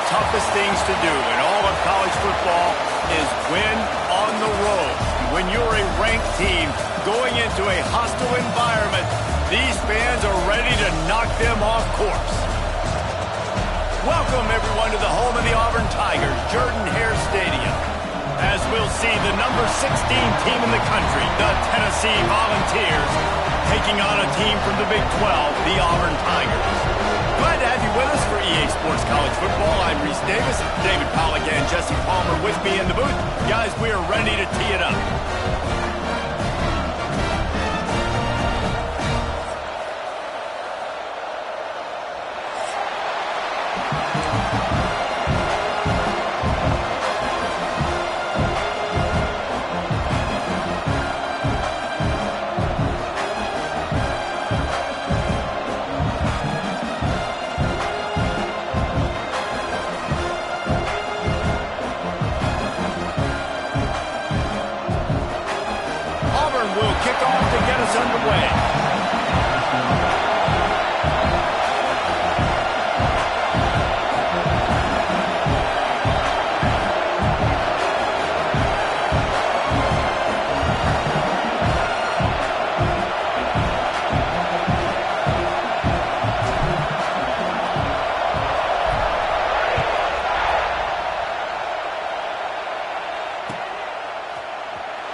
toughest things to do in all of college football is win on the road. When you're a ranked team going into a hostile environment, these fans are ready to knock them off course. Welcome, everyone, to the home of the Auburn Tigers, Jordan-Hare Stadium. As we'll see the number 16 team in the country, the Tennessee Volunteers, taking on a team from the Big 12, the Auburn Tigers. Glad to have you with us for EA Sports College Football. I'm Reese Davis, David Pollack and Jesse Palmer with me in the booth. Guys, we are ready to tee it up.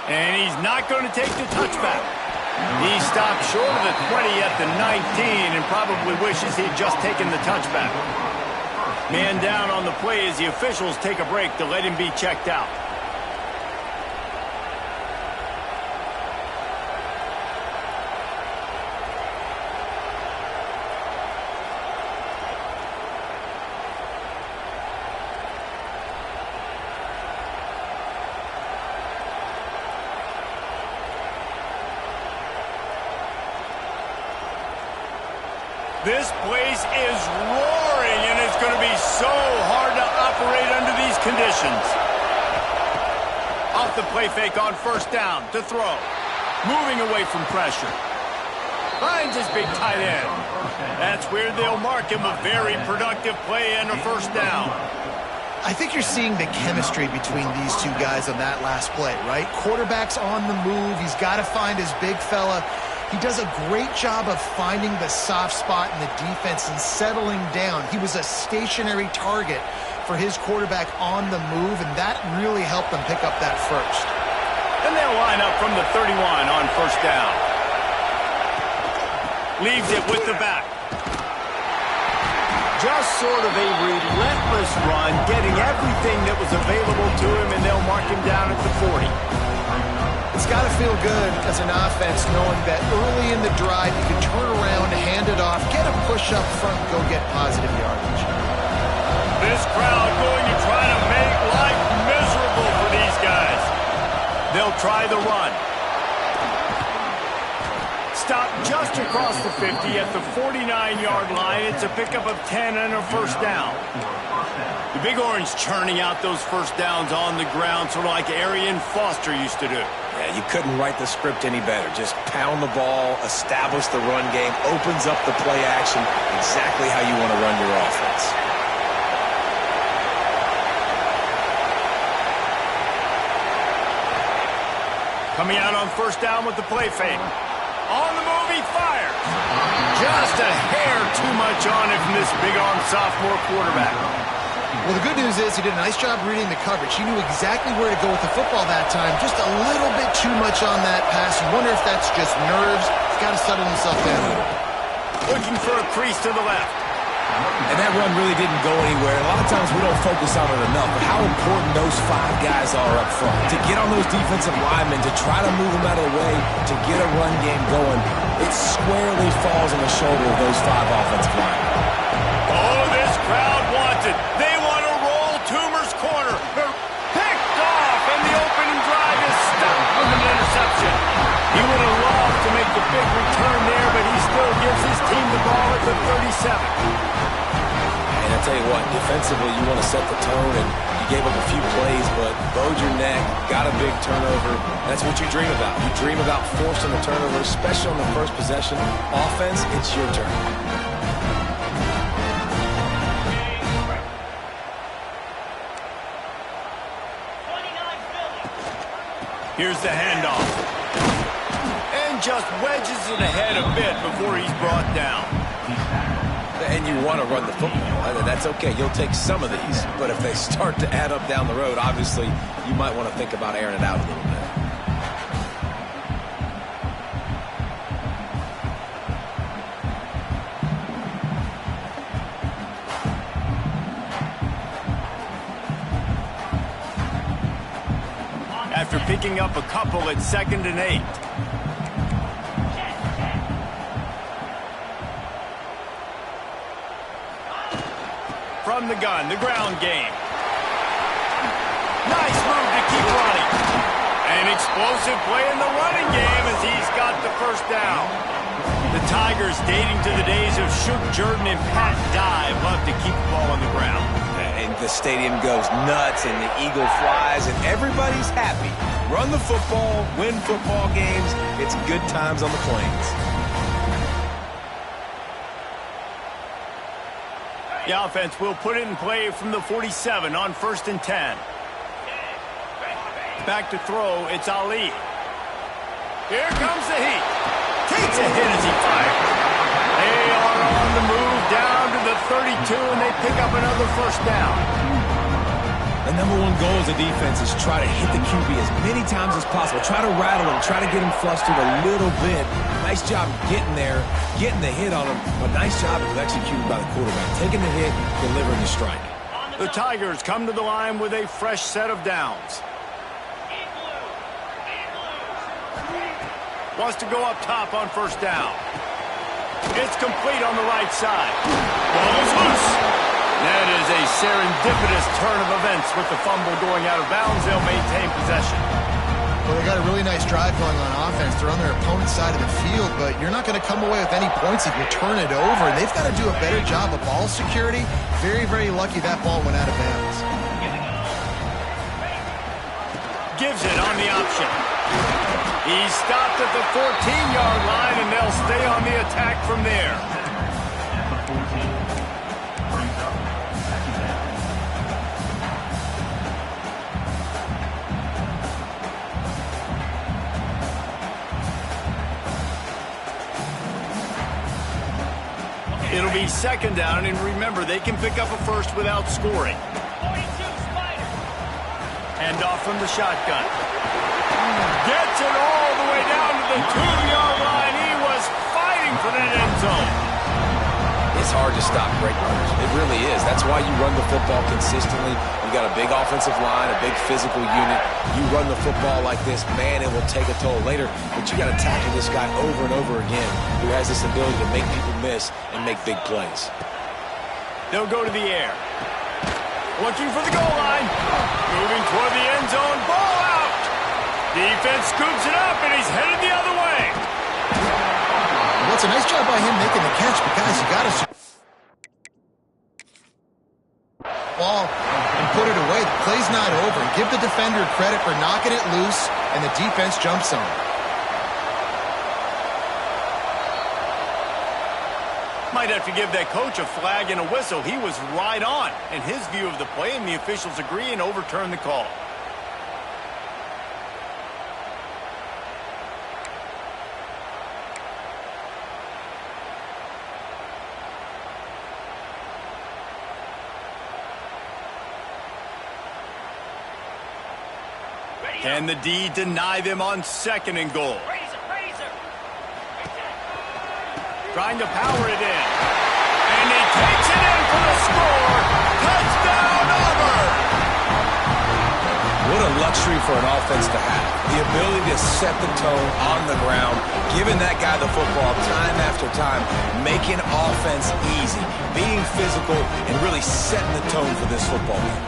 And he's not going to take the touchback. He stopped short of the 20 at the 19 and probably wishes he'd just taken the touchback. Man down on the play as the officials take a break to let him be checked out. This place is roaring, and it's going to be so hard to operate under these conditions. Off the play fake on first down to throw. Moving away from pressure. Finds his big tight end. That's where they'll mark him a very productive play and a first down. I think you're seeing the chemistry between these two guys on that last play, right? Quarterback's on the move. He's got to find his big fella. He does a great job of finding the soft spot in the defense and settling down. He was a stationary target for his quarterback on the move, and that really helped them pick up that first. And they'll line up from the 31 on first down. Leaves it with the back. Just sort of a relentless run, getting everything that was available to him, and they'll mark him down at the 40. It's got to feel good as an offense knowing that early in the drive you can turn around, hand it off, get a push up front, and go get positive yardage. This crowd going to try to make life miserable for these guys. They'll try the run. Stop just across the 50 at the 49-yard line. It's a pickup of 10 and a first down. The Big Orange churning out those first downs on the ground, sort of like Arian Foster used to do. Yeah, you couldn't write the script any better. Just pound the ball, establish the run game, opens up the play action, exactly how you want to run your offense. Coming out on first down with the play fake. On the move, he fires. Just a hair too much on him from this big-arm sophomore quarterback. Well, the good news is he did a nice job reading the coverage. He knew exactly where to go with the football that time. Just a little bit too much on that pass. You wonder if that's just nerves. He's got to settle himself down. Looking for a crease to the left. And that run really didn't go anywhere. A lot of times we don't focus on it enough, but how important those five guys are up front. To get on those defensive linemen, to try to move them out of the way, to get a run game going, it squarely falls on the shoulder of those five offensive linemen. Oh, this crowd wants it. They want to roll Toomer's corner. They're picked off, and the opening drive is stopped with an interception. He would have loved to make the big return there, but he still gives his team the ball at the 37. And I tell you what, defensively, you want to set the tone, and you gave up a few plays, but bowed your neck, got a big turnover. That's what you dream about. You dream about forcing the turnover, especially on the first possession. Offense, it's your turn. Here's the handoff. And just wedges it ahead a bit before he's brought down. And you want to run the football. That's okay. You'll take some of these. But if they start to add up down the road, obviously, you might want to think about airing it out a little bit. After picking up a couple at 2nd and 8. From the gun, the ground game. Nice move to keep running. An explosive play in the running game as he's got the first down. The Tigers, dating to the days of Shook Jordan and Pat Dye, love to keep the ball on the ground. And the stadium goes nuts, and the eagle flies, and everybody's happy. Run the football, win football games. It's good times on the Plains. The offense will put it in play from the 47 on 1st and 10. Back to throw, it's Ali. Here comes the heat. Takes a hit as he fires. They are on the move down to the 32, and they pick up another first down. The number one goal as a defense is try to hit the QB as many times as possible. Try to rattle him, try to get him flustered a little bit. Nice job getting there, getting the hit on him, but nice job of executing by the quarterback. Taking the hit, delivering the strike. The Tigers come to the line with a fresh set of downs. Wants to go up top on 1st down. It's complete on the right side. Ball is loose. That is a serendipitous turn of events with the fumble going out of bounds. They'll maintain possession. Well, they got a really nice drive going on offense. They're on their opponent's side of the field, but you're not going to come away with any points if you turn it over. And they've got to do a better job of ball security. Very, very lucky that ball went out of bounds. Gives it on the option. He's stopped at the 14-yard line, and they'll stay on the attack from there. It'll be 2nd down, and remember, they can pick up a first without scoring. Hand off from the shotgun. Gets it all the way down to the 2-yard line. He was fighting for that end zone. It's hard to stop great runners. It really is. That's why you run the football consistently. You got a big offensive line, a big physical unit. You run the football like this, man, it will take a toll later. But you got to tackle this guy over and over again who has this ability to make people miss and make big plays. They'll go to the air. Looking for the goal line. Moving toward the end zone. Ball out. Defense scoops it up, and he's headed the other way. Well, it's a nice job by him making the catch, but guys, you got to ball and put it away. The play's not over. Give the defender credit for knocking it loose, and the defense jumps on it. Might have to give that coach a flag and a whistle. He was right on in his view of the play, and the officials agree and overturn the call. Can the D deny them on 2nd and goal? Trying to power it in. And he takes it in for the score. Touchdown, Auburn! What a luxury for an offense to have. The ability to set the tone on the ground, giving that guy the football time after time, making offense easy, being physical, and really setting the tone for this football game.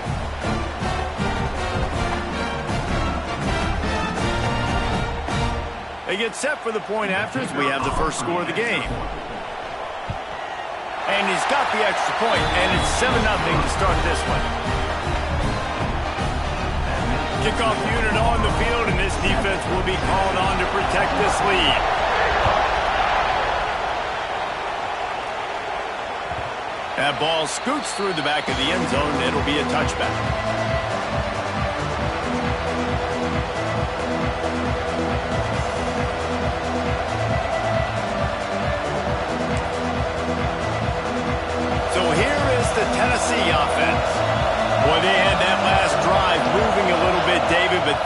They get set for the point after as we have the first score of the game. And he's got the extra point, and it's 7-0 to start this one. Kickoff unit on the field, and this defense will be called on to protect this lead. That ball scoots through the back of the end zone, and it'll be a touchback.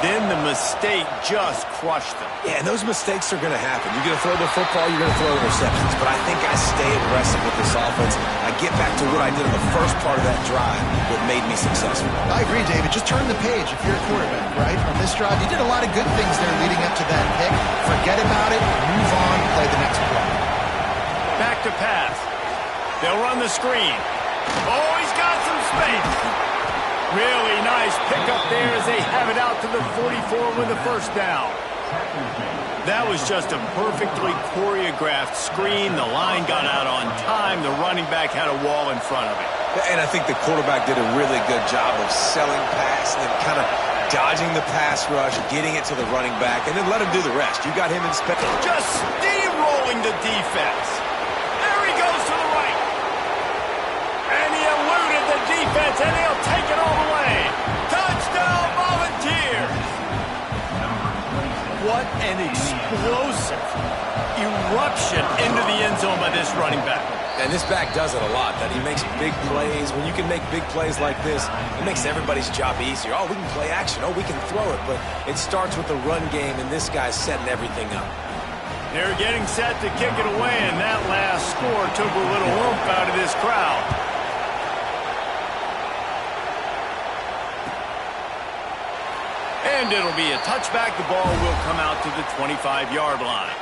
Then the mistake just crushed them. Yeah, and those mistakes are going to happen. You're going to throw the football, you're going to throw interceptions. But I think I stay aggressive with this offense. I get back to what I did in the first part of that drive that made me successful. I agree, David. Just turn the page if you're a quarterback, right? On this drive, you did a lot of good things there leading up to that pick. Forget about it, move on, play the next play. Back to pass. They'll run the screen. Oh, he's got some space. Really nice pickup there as they have it out to the 44 with the first down. That was just a perfectly choreographed screen. The line got out on time. The running back had a wall in front of it. And I think the quarterback did a really good job of selling pass and then kind of dodging the pass rush, getting it to the running back, and then let him do the rest. You got him in space. Just steamrolling the defense. There he goes to the right. And he eluded the defense, and he'll take it all the way. Touchdown, Volunteers! What an explosive eruption into the end zone by this running back. And this back does it a lot, that he makes big plays. When you can make big plays like this, it makes everybody's job easier. Oh, we can play action. Oh, we can throw it. But it starts with the run game, and this guy's setting everything up. They're getting set to kick it away, and that last score took a little oomph out of this crowd. And it'll be a touchback. The ball will come out to the 25-yard line.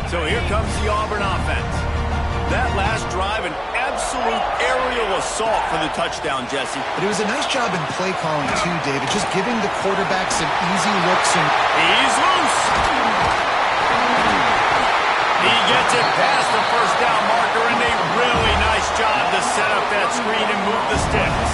So here comes the Auburn offense. That last drive, an absolute aerial assault for the touchdown, Jesse. But it was a nice job in play calling, too, David. Just giving the quarterback some easy looks. And he's loose. He gets it past the first down marker, and a really nice job to set up that screen and move the sticks.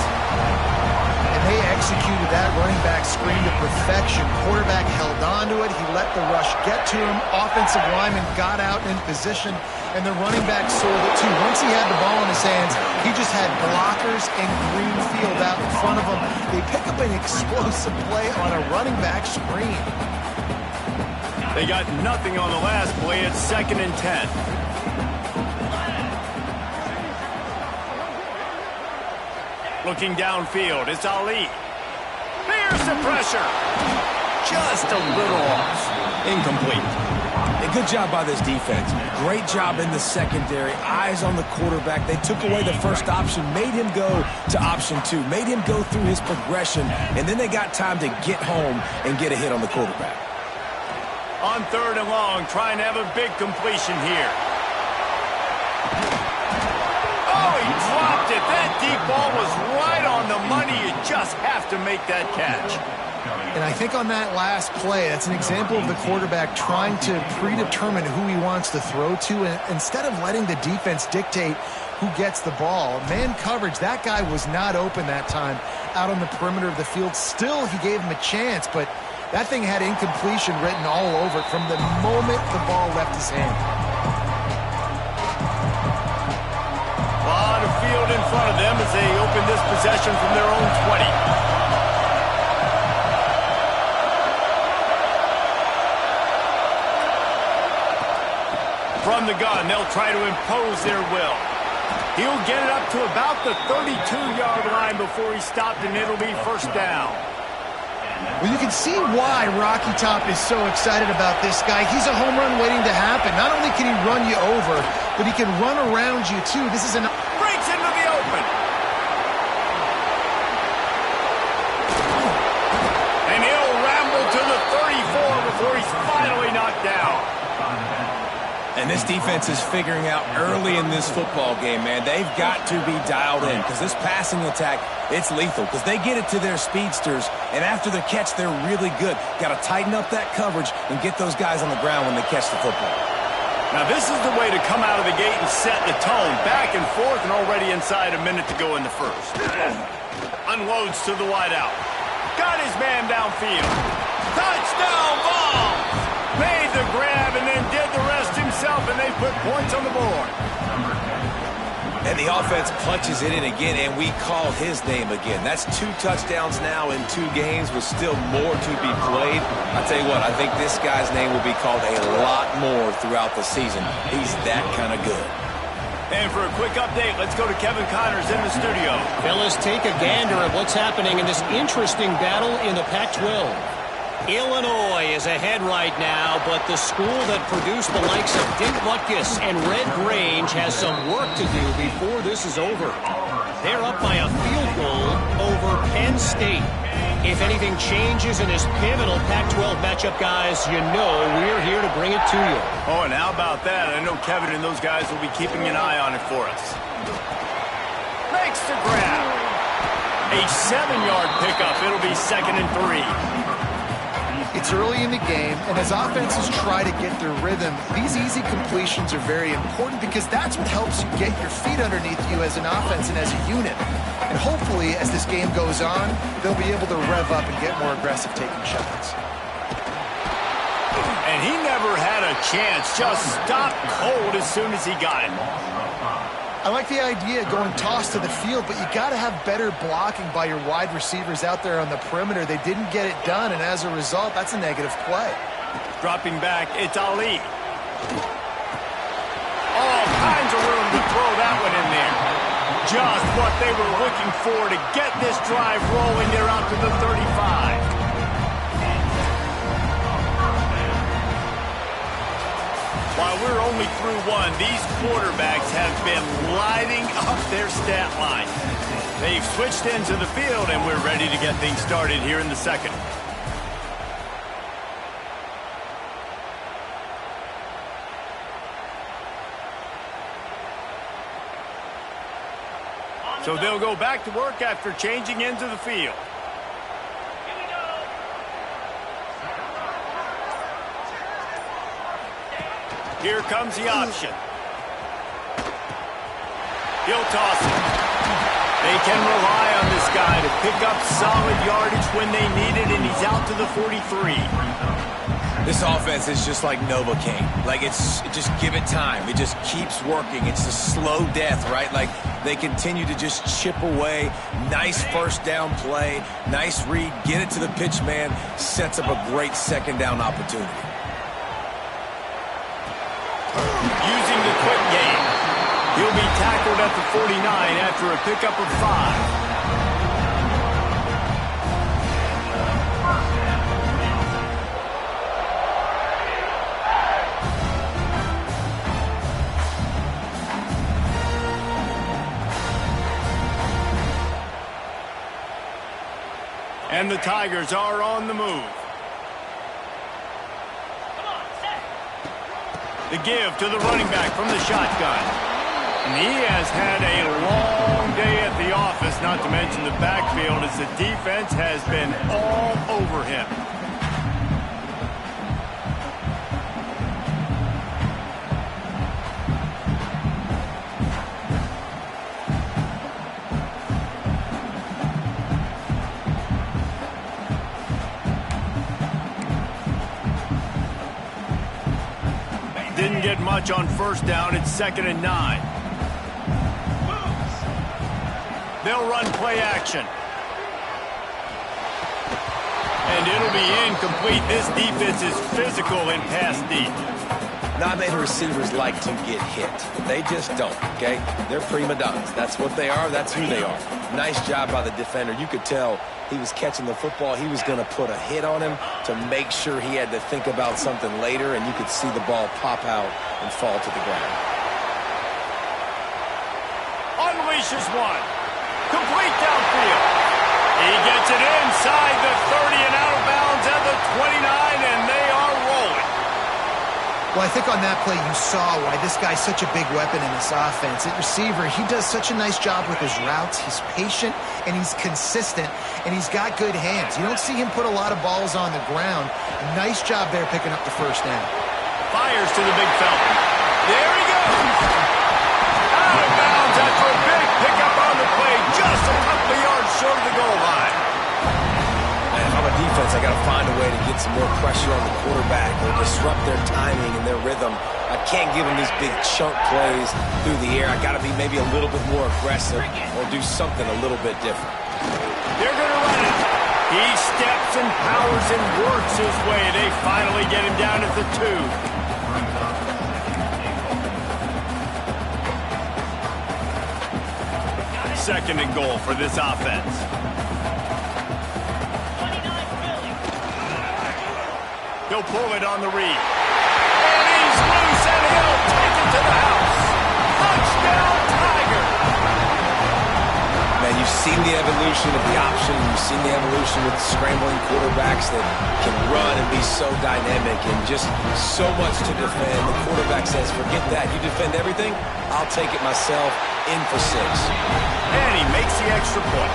They executed that running back screen to perfection. Quarterback held on to it. He let the rush get to him. Offensive lineman got out in position, and the running back sold it too. Once he had the ball in his hands, he just had blockers and green field out in front of him. They pick up an explosive play on a running back screen. They got nothing on the last play. It's 2nd and 10. Looking downfield, it's Ali. There's the pressure. Just a little off. Incomplete. A good job by this defense. Great job in the secondary. Eyes on the quarterback. They took away the first option, made him go to option 2, made him go through his progression, and then they got time to get home and get a hit on the quarterback. On 3rd and long, trying to have a big completion here. Dropped it. That deep ball was right on the money. You just have to make that catch. And I think on that last play, that's an example of the quarterback trying to predetermine who he wants to throw to, and instead of letting the defense dictate who gets the ball. Man coverage, that guy was not open that time out on the perimeter of the field. Still, he gave him a chance, but that thing had incompletion written all over it from the moment the ball left his hand. Field in front of them as they open this possession from their own 20. From the gun, they'll try to impose their will. He'll get it up to about the 32-yard line before he's stopped, and it'll be 1st down. Well, you can see why Rocky Top is so excited about this guy. He's a home run waiting to happen. Not only can he run you over, but he can run around you, too. This is an... Breaks into the open. And he'll ramble to the 34 before he's finally knocked down. And this defense is figuring out early in this football game, man. They've got to be dialed in because this passing attack, it's lethal because they get it to their speedsters, and after the catch, they're really good. Got to tighten up that coverage and get those guys on the ground when they catch the football. Now, this is the way to come out of the gate and set the tone. Back and forth and already inside a minute to go in the first. Unloads to the wideout. Got his man downfield. Touchdown ball! Made the grab and then did the rest himself, and they put points on the board. And the offense punches it in again, and we call his name again. That's 2 touchdowns now in 2 games with still more to be played. I tell you what, I think this guy's name will be called a lot more throughout the season. He's that kind of good. And for a quick update, let's go to Kevin Connors in the studio. Fellas, take a gander at what's happening in this interesting battle in the Pac-12. Illinois is ahead right now, but the school that produced the likes of Dick Butkus and Red Grange has some work to do before this is over. They're up by a field goal over Penn State. If anything changes in this pivotal Pac-12 matchup, guys, you know we're here to bring it to you. Oh, and how about that? I know Kevin and those guys will be keeping an eye on it for us. Makes the grab. A 7-yard pickup. It'll be 2nd and 3. It's early in the game, and as offenses try to get their rhythm, these easy completions are very important because that's what helps you get your feet underneath you as an offense and as a unit. And hopefully, as this game goes on, they'll be able to rev up and get more aggressive taking shots. And he never had a chance. Just stopped cold as soon as he got it. I like the idea of going toss to the field, but you got to have better blocking by your wide receivers out there on the perimeter. They didn't get it done, and as a result, that's a negative play. Dropping back, it's Ali. All kinds of room to throw that one in there. Just what they were looking for to get this drive rolling. They're out to the 35. While we're only through one, these quarterbacks have been lighting up their stat line. They've switched into the field, and we're ready to get things started here in the second. So they'll go back to work after changing into the field. Here comes the option. He'll toss it. They can rely on this guy to pick up solid yardage when they need it, and he's out to the 43. This offense is just like Novocaine. Like, just give it time. It just keeps working. It's a slow death, right? Like, they continue to just chip away. Nice first down play. Nice read. Get it to the pitch man. Sets up a great second down opportunity. Using the quick game. He'll be tackled at the 49 after a pickup of 5. And the Tigers are on the move. The give to the running back from the shotgun. And he has had a long day at the office, not to mention the backfield, as the defense has been all over him. Didn't get much on first down. It's 2nd and 9. They'll run play action. And it'll be incomplete. This defense is physical in pass deep. Not many receivers like to get hit. They just don't, okay? They're prima donnas. That's what they are. That's who they are. Nice job by the defender. You could tell he was catching the football. He was going to put a hit on him to make sure he had to think about something later, and you could see the ball pop out and fall to the ground. Unleashes one. Complete downfield. He gets it inside the 30 and out of bounds at the 29, and they are rolling. Well, I think on that play you saw why this guy's such a big weapon in this offense. At receiver, he does such a nice job with his routes. He's patient, and he's consistent, and he's got good hands. You don't see him put a lot of balls on the ground. Nice job there picking up the first down. Fires to the big fella. There he goes. Out of bounds after a big pickup on the play, just a couple of yards short of the goal line. And if I'm a defense, I got to find a way to get some more pressure on the quarterback or disrupt their timing and their rhythm. I can't give them these big chunk plays through the air. I got to be maybe a little bit more aggressive or do something a little bit different. They're going to run it. He steps and powers and works his way. They finally get him down at the 2. 2nd and goal for this offense. He'll pull it on the read. And he's loose, and he'll take it to the house. Touchdown, Tiger! Man, you've seen the evolution of the option. You've seen the evolution with scrambling quarterbacks that can run and be so dynamic and just so much to defend. The quarterback says, forget that. You defend everything, I'll take it myself. In for 6. And he makes the extra point.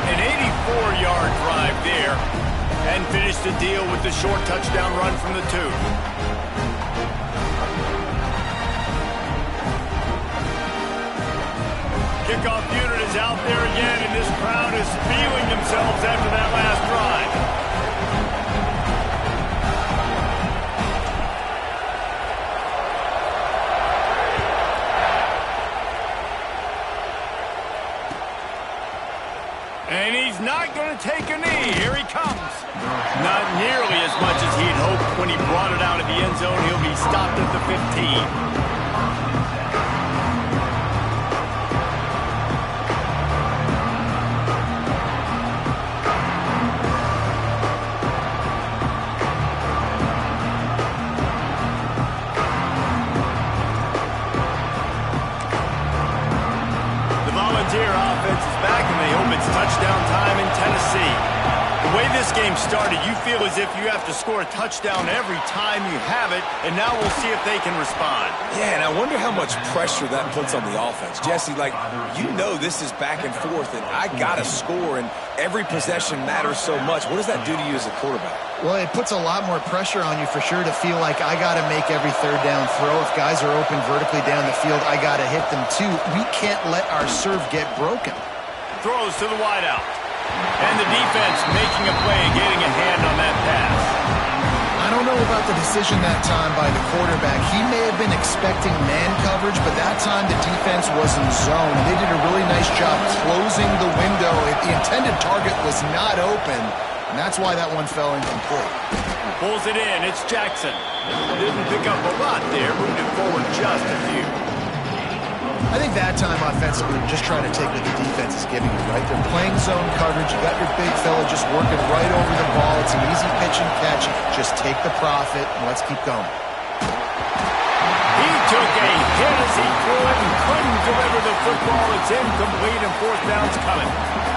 An 84-yard drive there. And finished the deal with the short touchdown run from the 2. Kickoff unit is out there again, and this crowd is feeling themselves after that last drive. And he's not going to take a knee. Here he comes. Not nearly as much as he'd hoped when he brought it out of the end zone. He'll be stopped at the 15. Offense is back, and they hope it's touchdown time in Tennessee. The way this game started, you feel as if you have to score a touchdown every time you have it, and now we'll see if they can respond. Yeah, and I wonder how much pressure that puts on the offense. Jesse, like, you know this is back and forth, and I got to score, and every possession matters so much. What does that do to you as a quarterback? Well, it puts a lot more pressure on you for sure to feel like I got to make every third down throw. If guys are open vertically down the field, I got to hit them too. We can't let our serve get broken. Throws to the wideout. And the defense making a play and getting a hand on that pass. I don't know about the decision that time by the quarterback. He may have been expecting man coverage, but that time the defense was in zone. They did a really nice job closing the window. The intended target was not open, and that's why that one fell incomplete. Pulls it in. It's Jackson. Didn't pick up a lot there, moved it forward just a few. I think that time offensively, we're just trying to take what the defense is giving you, right? They're playing zone coverage. You got your big fella just working right over the ball. It's an easy pitch and catch. Just take the profit, and let's keep going. He took a hit as he threw it and couldn't deliver the football. It's incomplete, and 4th down's coming.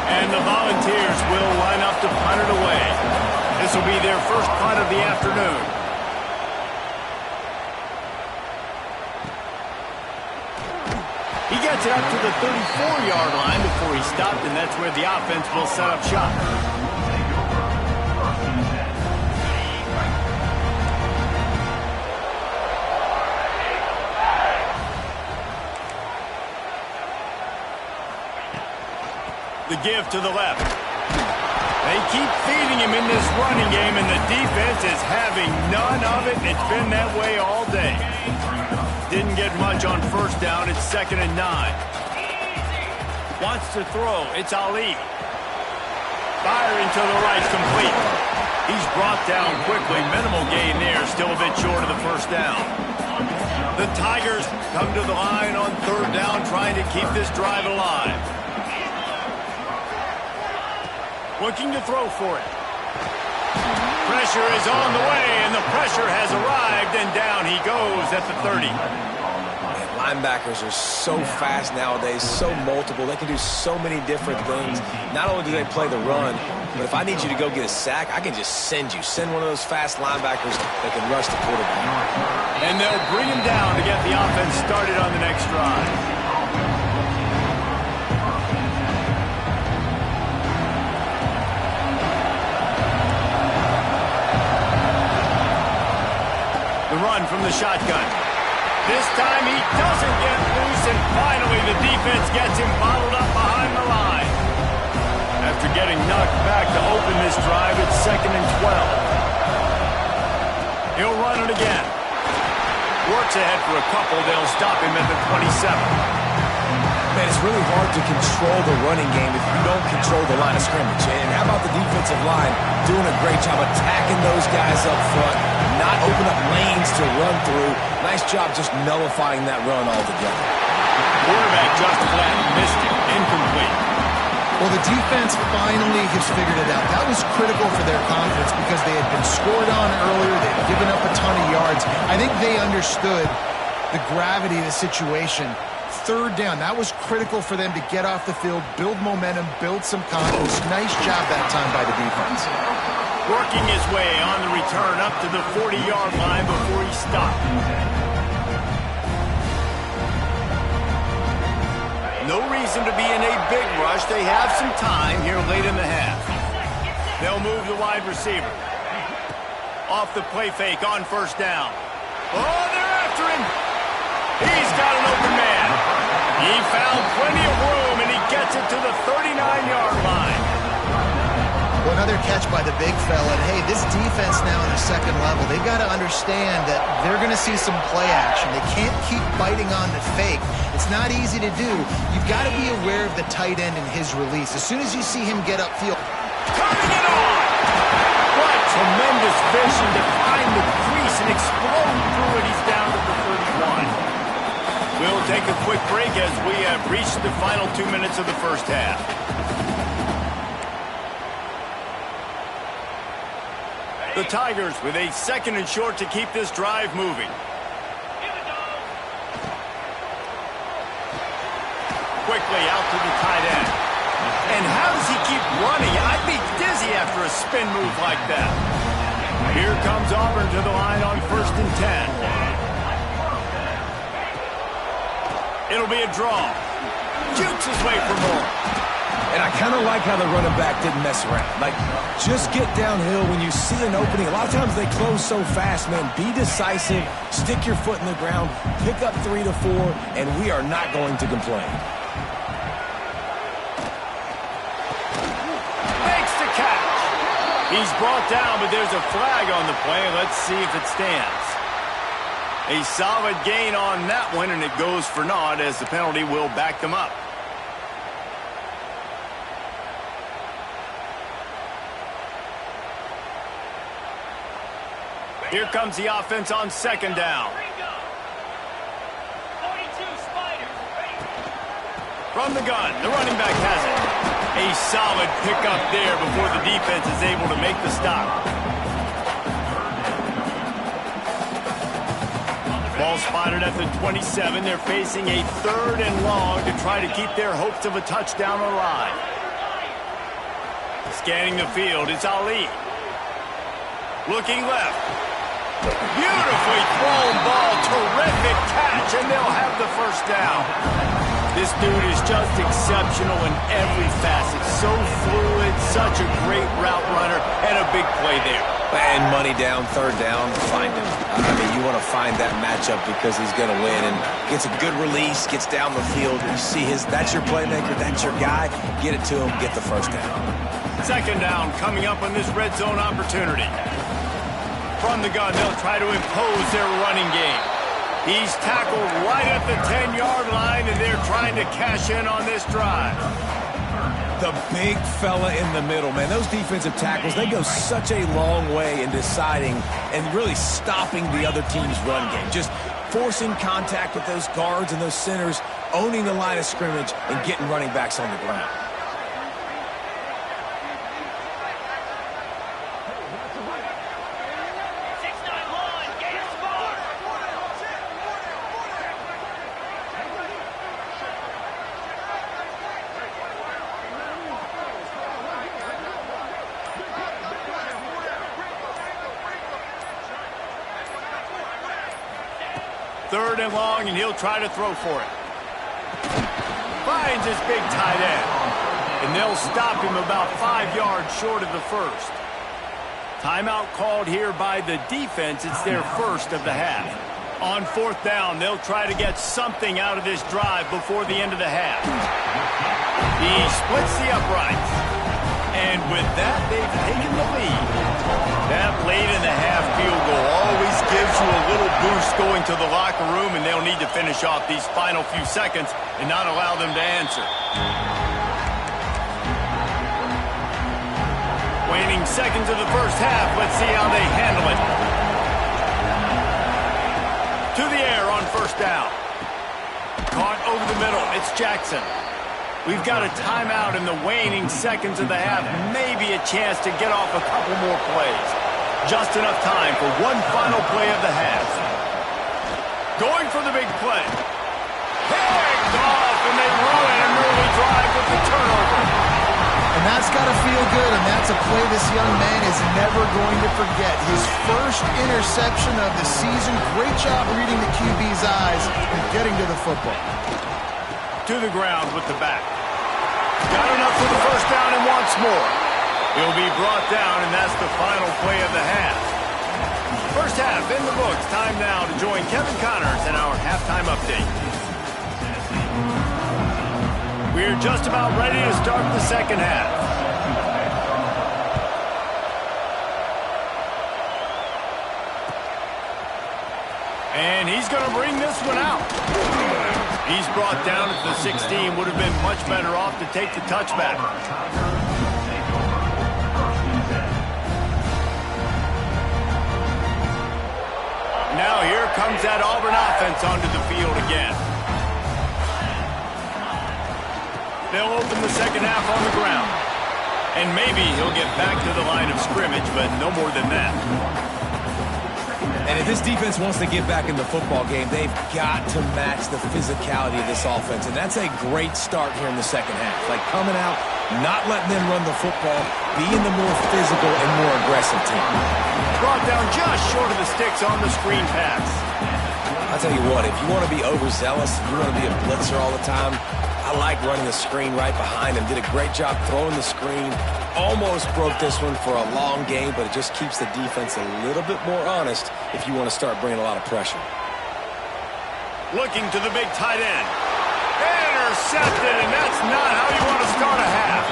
And the Volunteers will line up to punt it away. This will be their first punt of the afternoon. He gets it up to the 34-yard line before he stopped, and that's where the offense will set up shop. The give to the left. They keep feeding him in this running game, and the defense is having none of it. It's been that way all day. Didn't get much on 1st down. It's 2nd and 9. Wants to throw. It's Ali. Firing to the right, complete. He's brought down quickly. Minimal gain there. Still a bit short of the 1st down. The Tigers come to the line on 3rd down, trying to keep this drive alive. Looking to throw for it. Pressure is on the way, and the pressure has arrived, and down he goes at the 30. Man, linebackers are so fast nowadays, so multiple. They can do so many different things. Not only do they play the run, but if I need you to go get a sack, I can just send you. Send one of those fast linebackers that can rush the quarterback. And they'll bring him down to get the offense started on the next drive. Run from the shotgun. This time he doesn't get loose, and finally the defense gets him bottled up behind the line. After getting knocked back to open this drive, it's 2nd and 12. He'll run it again. Works ahead for a couple. They'll stop him at the 27. Man, it's really hard to control the running game if you don't control the line of scrimmage. And how about the defensive line doing a great job attacking those guys up front, not open up lanes to run through. Nice job just nullifying that run altogether. quarterback just flat missed it. Incomplete. Well, the defense finally has figured it out. That was critical for their confidence because they had been scored on earlier. They had given up a ton of yards. I think they understood the gravity of the situation. Third down, that was critical for them to get off the field, build momentum, build some confidence. Nice job that time by the defense. Working his way on the return up to the 40-yard line before he stopped. No reason to be in a big rush. They have some time here late in the half. They'll move the wide receiver. Off the play fake on first down. Oh, they're after him. He's got an open man. He found plenty of room, and he gets it to the 39-yard line. Well, another catch by the big fella. And, hey, this defense now in the second level, they've got to understand that they're going to see some play action. They can't keep biting on the fake. It's not easy to do. You've got to be aware of the tight end and his release. As soon as you see him get upfield. Turning it on! What tremendous vision to find the crease and explode through it. He's down to the 31. We'll take a quick break as we have reached the final 2 minutes of the first half. The Tigers with a second and short to keep this drive moving. Quickly out to the tight end. And how does he keep running? I'd be dizzy after a spin move like that. Here comes Auburn to the line on 1st and 10. It'll be a draw. Jukes his way for more. And I kind of like how the running back didn't mess around. Like, just get downhill when you see an opening. A lot of times they close so fast, man. Be decisive. Stick your foot in the ground. Pick up 3 to 4, and we are not going to complain. Makes the catch. He's brought down, but there's a flag on the play. Let's see if it stands. A solid gain on that one, and it goes for naught as the penalty will back them up. Here comes the offense on second down. From the gun, the running back has it. A solid pickup there before the defense is able to make the stop. Ball spotted at the 27. They're facing a 3rd and long to try to keep their hopes of a touchdown alive. Scanning the field, it's Ali. Looking left. Beautifully thrown ball, terrific catch, and they'll have the first down. This dude is just exceptional in every facet. So fluid, such a great route runner, and a big play there. And money down, 3rd down, find him. I mean, you want to find that matchup because he's going to win and gets a good release, gets down the field. You see that's your playmaker, that's your guy. Get it to him, get the first down. Second down coming up on this red zone opportunity. From the gun, they'll try to impose their running game. He's tackled right at the 10-yard line, and they're trying to cash in on this drive. The big fella in the middle, man. Those defensive tackles, they go such a long way in deciding and really stopping the other team's run game. Just forcing contact with those guards and those centers, owning the line of scrimmage, and getting running backs on the ground. Third and long, and he'll try to throw for it. Finds his big tight end. And they'll stop him about 5 yards short of the first. Timeout called here by the defense. It's their first of the half. On 4th down, they'll try to get something out of this drive before the end of the half. He splits the uprights. And with that, they've taken the lead. That late in the half field goal always gives you a little boost going to the locker room, and they'll need to finish off these final few seconds and not allow them to answer. Waning seconds of the first half. Let's see how they handle it. To the air on 1st down. Caught over the middle. It's Jackson. We've got a timeout in the waning seconds of the half. Maybe a chance to get off a couple more plays. Just enough time for one final play of the half. Going for the big play. Picked off, and they ruin an early drive with the turnover. And that's got to feel good, and that's a play this young man is never going to forget. His first interception of the season. Great job reading the QB's eyes and getting to the football. To the ground with the back. Got enough for the first down and wants more. He'll be brought down, and that's the final play of the half. First half in the books. Time now to join Kevin Connors in our halftime update. We're just about ready to start the second half. And he's going to bring this one out. He's brought down at the 16. Would have been much better off to take the touchback. Now here comes that Auburn offense onto the field again. They'll open the second half on the ground. And maybe he'll get back to the line of scrimmage, but no more than that. And if this defense wants to get back in the football game, they've got to match the physicality of this offense. And that's a great start here in the second half. Like coming out, not letting them run the football, being the more physical and more aggressive team. Brought down just short of the sticks on the screen pass. I'll tell you what, if you want to be overzealous, if you want to be a blitzer all the time, I like running the screen right behind him. Did a great job throwing the screen. Almost broke this one for a long game, but it just keeps the defense a little bit more honest if you want to start bringing a lot of pressure. Looking to the big tight end. Intercepted, and that's not how you want to start a half.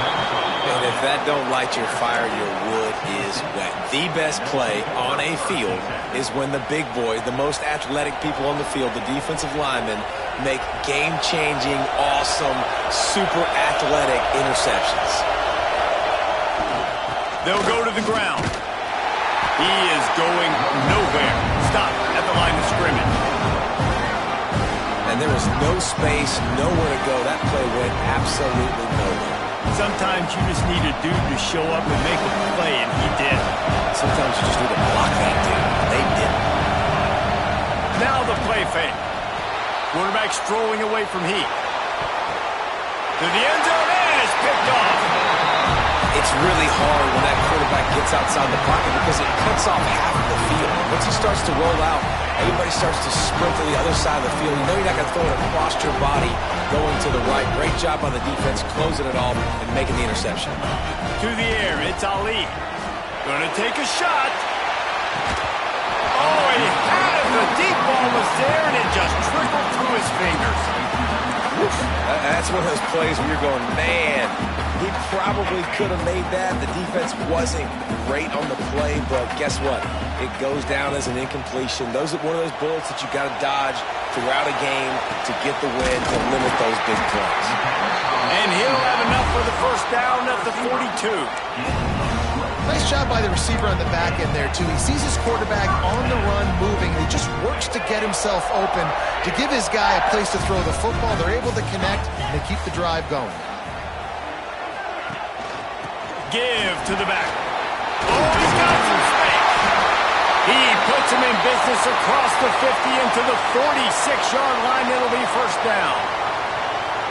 And if that don't light your fire, your wood is wet. The best play on a field is when the big boy, the most athletic people on the field, the defensive linemen, make game-changing, awesome, super athletic interceptions. They'll go to the ground. He is going nowhere. Stop at the line of scrimmage. And there was no space, nowhere to go. That play went absolutely nowhere. Sometimes you just need a dude to show up and make a play, and he did. Sometimes you just need to block that dude, and they didn't. Now the play fake. Quarterback strolling away from Heat. To the end zone, and it's picked off. It's really hard when that quarterback gets outside the pocket because it cuts off half of the field. Once he starts to roll out, everybody starts to sprint to the other side of the field. You know you're not going to throw it across your body going to the right. Great job on the defense, closing it all and making the interception. To the air, it's Ali. Going to take a shot. Oh, he had it. The deep ball was there, and it just trickled through his fingers. That's one of those plays where you're going, man, he probably could have made that. The defense wasn't great on the play, but guess what? It goes down as an incompletion. Those are one of those bullets that you got to dodge throughout a game to get the win, to limit those big plays. And he'll have enough for the first down at the 42. Nice job by the receiver on the back end there, too. He sees his quarterback on the run moving, and he just works to get himself open to give his guy a place to throw the football. They're able to connect, and they keep the drive going. Give to the back. Oh, he's got some space. He puts him in business across the 50 into the 46-yard line. It'll be first down.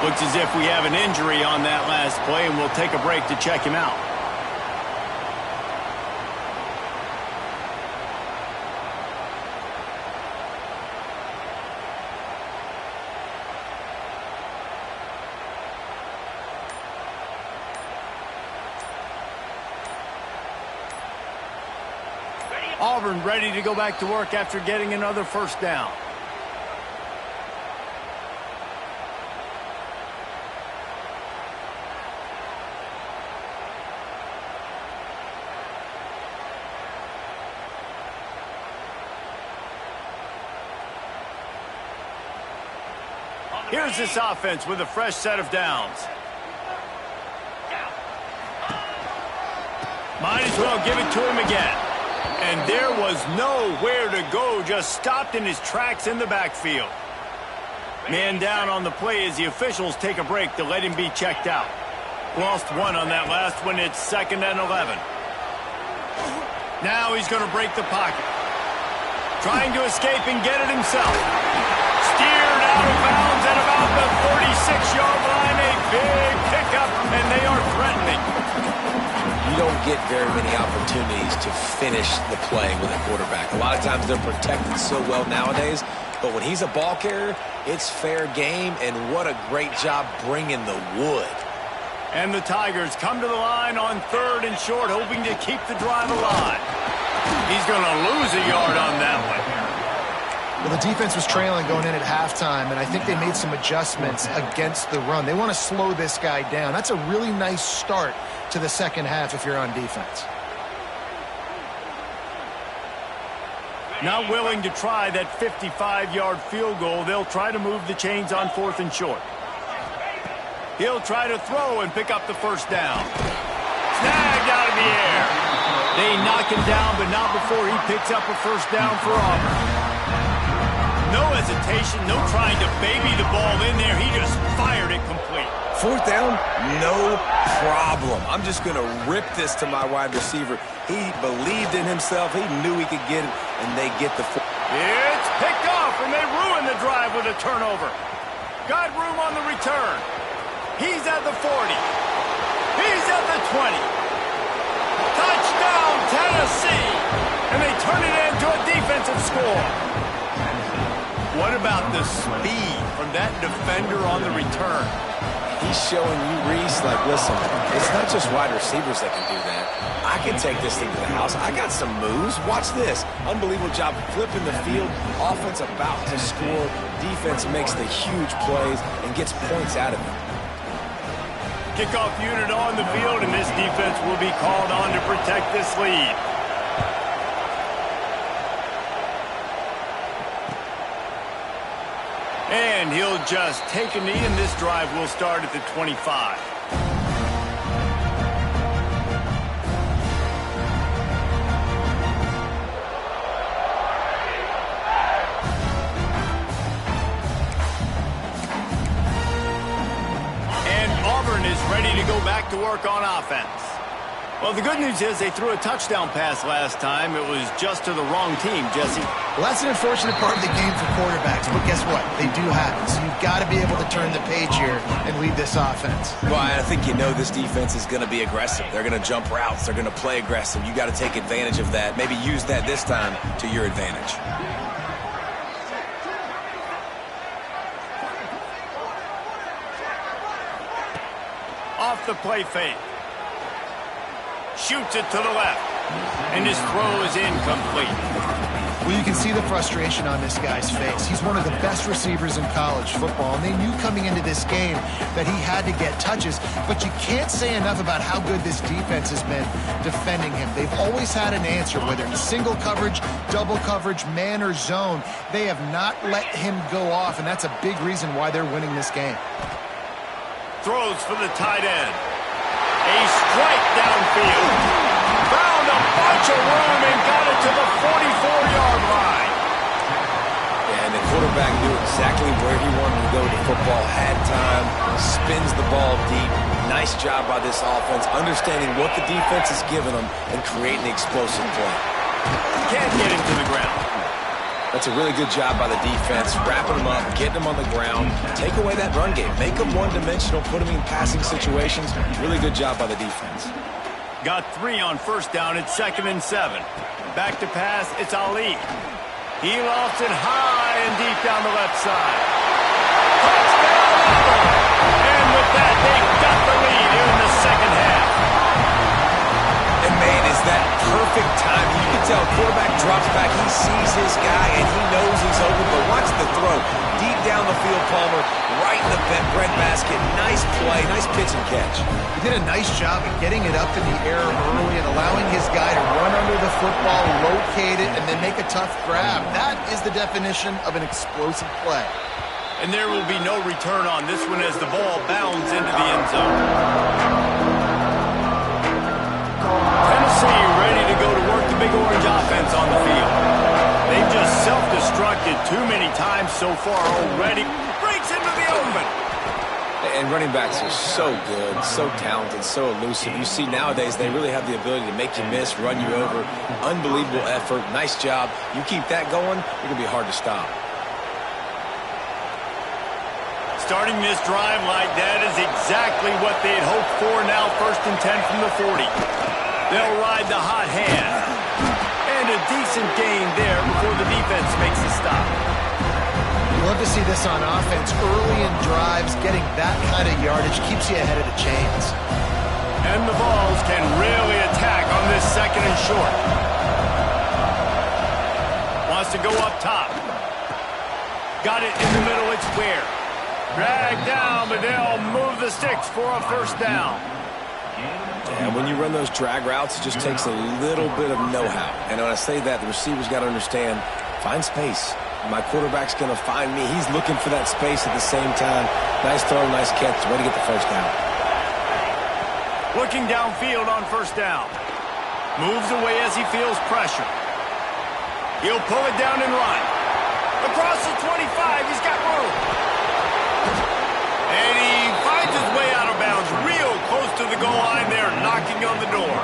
Looks as if we have an injury on that last play, and we'll take a break to check him out. Auburn ready to go back to work after getting another first down. Here's this offense with a fresh set of downs. Might as well give it to him again. And there was nowhere to go, just stopped in his tracks in the backfield. Man down on the play as the officials take a break to let him be checked out. Lost one on that last one. It's 2nd and 11. Now he's going to break the pocket. Trying to escape and get it himself. Steered out of bounds at about the 46-yard line. A big pickup, and they are threatening. You don't get very many opportunities to finish the play with a quarterback. A lot of times they're protected so well nowadays, but when he's a ball carrier, it's fair game, and what a great job bringing the wood. And the Tigers come to the line on 3rd and short, hoping to keep the drive alive. He's going to lose a yard on that one. Well, the defense was trailing going in at halftime, and I think they made some adjustments against the run. They want to slow this guy down. That's a really nice start to the second half if you're on defense. Not willing to try that 55-yard field goal. They'll try to move the chains on 4th and short. He'll try to throw and pick up the first down. Snagged out of the air. They knock him down, but not before he picks up a first down for Auburn. No hesitation, no trying to baby the ball in there. He just fired it complete. 4th down, no problem. I'm just going to rip this to my wide receiver. He believed in himself. He knew he could get it, and they get the 4. It's picked off, and they ruin the drive with a turnover. Got room on the return. He's at the 40. He's at the 20. Touchdown, Tennessee! And they turn it into a defensive score. What about the speed from that defender on the return? He's showing you, Reese, like, listen, it's not just wide receivers that can do that. I can take this thing to the house. I got some moves. Watch this. Unbelievable job flipping the field. Offense about to score. Defense makes the huge plays and gets points out of it. Kickoff unit on the field, and this defense will be called on to protect this lead. And he'll just take a knee, and this drive will start at the 25. Auburn is ready to go back to work on offense. Well, the good news is they threw a touchdown pass last time. It was just to the wrong team, Jesse. Well, that's an unfortunate part of the game for quarterbacks, but guess what? They do happen. So you've got to be able to turn the page here and lead this offense. Well, I think you know this defense is going to be aggressive. They're going to jump routes. They're going to play aggressive. You got to take advantage of that. Maybe use that this time to your advantage. Off the play fake. Shoots it to the left. And his throw is incomplete. Well, you can see the frustration on this guy's face. He's one of the best receivers in college football, and they knew coming into this game that he had to get touches, but you can't say enough about how good this defense has been defending him. They've always had an answer, whether it's single coverage, double coverage, man or zone. They have not let him go off, and that's a big reason why they're winning this game. Throws for the tight end. A strike downfield. Found a bunch of room and got it to the 44-yard line. Yeah, and the quarterback knew exactly where he wanted to go with the football, had time, spins the ball deep. Nice job by this offense, understanding what the defense is giving them and creating the explosive play. Can't get him to the ground. That's a really good job by the defense, wrapping them up, getting them on the ground, take away that run game, make them one-dimensional, put them in passing situations. Really good job by the defense. Got 3 on first down. It's 2nd and 7. Back to pass. It's Ali. He lofts it high and deep down the left side. Touchdown! And with that, they got the lead here in the second half. And, man, is that perfect time. You can tell quarterback drops back. He sees his guy, and he knows he's open. But watch the throw. Deep down the field, Palmer, right in the breadbasket. Nice play, nice pitch and catch. He did a nice job of getting it up in the air early and allowing his guy to run under the football, locate it, and then make a tough grab. That is the definition of an explosive play. And there will be no return on this one as the ball bounds into the end zone. Tennessee ready to go to work the Big Orange offense on the field. They've just self-destructed too many times so far already. Breaks the open. And running backs are so good, so talented, so elusive. You see nowadays they really have the ability to make you miss, run you over. Unbelievable effort. Nice job. You keep that going, you're going to be hard to stop. Starting this drive like that is exactly what they had hoped for. Now 1st and 10 from the 40. They'll ride the hot hand. And a decent gain there before the defense makes a stop. Love to see this on offense. Early in drives, getting that kind of yardage keeps you ahead of the chains. And the Vols can really attack on this 2nd and short. Wants to go up top. Got it in the middle, it's Ware. Dragged down, but they'll move the sticks for a 1st down. And when you run those drag routes, it just takes a little bit of know-how. And when I say that, the receiver's got to understand, find space. My quarterback's going to find me. He's looking for that space at the same time. Nice throw, nice catch. Way to get the 1st down. Looking downfield on 1st down. Moves away as he feels pressure. He'll pull it down and run. Across the 25, he's got room. And he finds his way out of bounds real close to the goal line there, knocking on the door.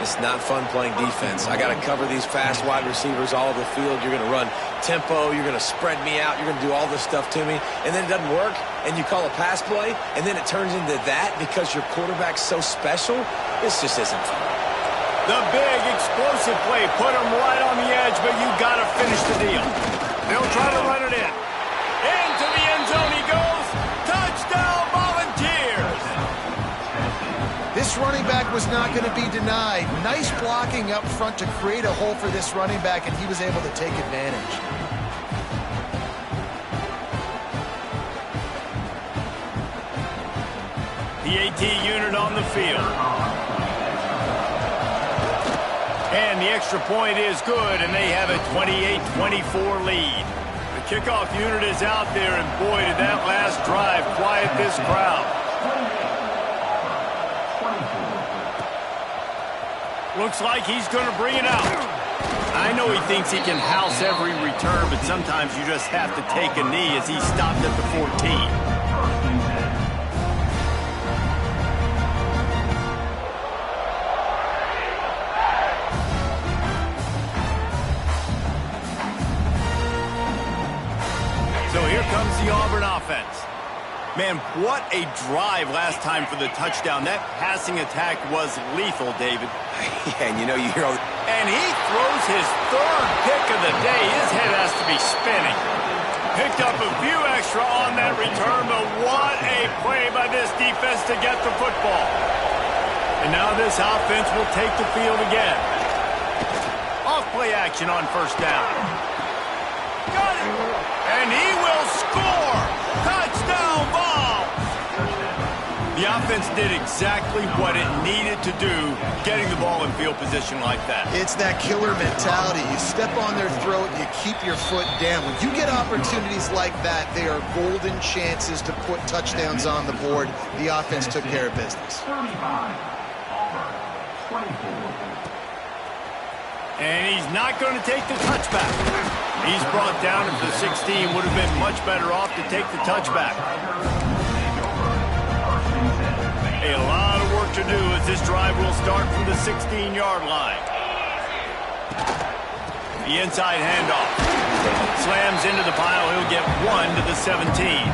It's not fun playing defense. I got to cover these fast wide receivers all over the field. You're going to run tempo. You're going to spread me out. You're going to do all this stuff to me. And then it doesn't work, and you call a pass play, and then it turns into that because your quarterback's so special. This just isn't fun. The big explosive play put him right on the edge, but you got to finish the deal. They'll try to run it in. Into the end zone he goes. Touchdown, Volunteers! This running back was not going to be denied. Nice blocking up front to create a hole for this running back, and he was able to take advantage. The AT unit on the field. And the extra point is good, and they have a 28-24 lead. The kickoff unit is out there, and boy, did that last drive quiet this crowd. Looks like he's going to bring it out. I know he thinks he can house every return, but sometimes you just have to take a knee as he stopped at the 14. So here comes the Auburn offense. Man, what a drive last time for the touchdown. That passing attack was lethal, David. Yeah, and you know, you hear all... And he throws his 3rd pick of the day. His head has to be spinning. Picked up a few extra on that return, but what a play by this defense to get the football. And now this offense will take the field again. Off play action on 1st down. Got it! And he will score! Touchdown ball! The offense did exactly what it needed to do, getting the ball in field position like that. It's that killer mentality. You step on their throat, you keep your foot down. When you get opportunities like that, they are golden chances to put touchdowns on the board. The offense took care of business. And he's not going to take the touchback. He's brought down at the 16. Would have been much better off to take the touchback. A lot of work to do as this drive will start from the 16-yard line. The inside handoff. Slams into the pile. He'll get 1 to the 17.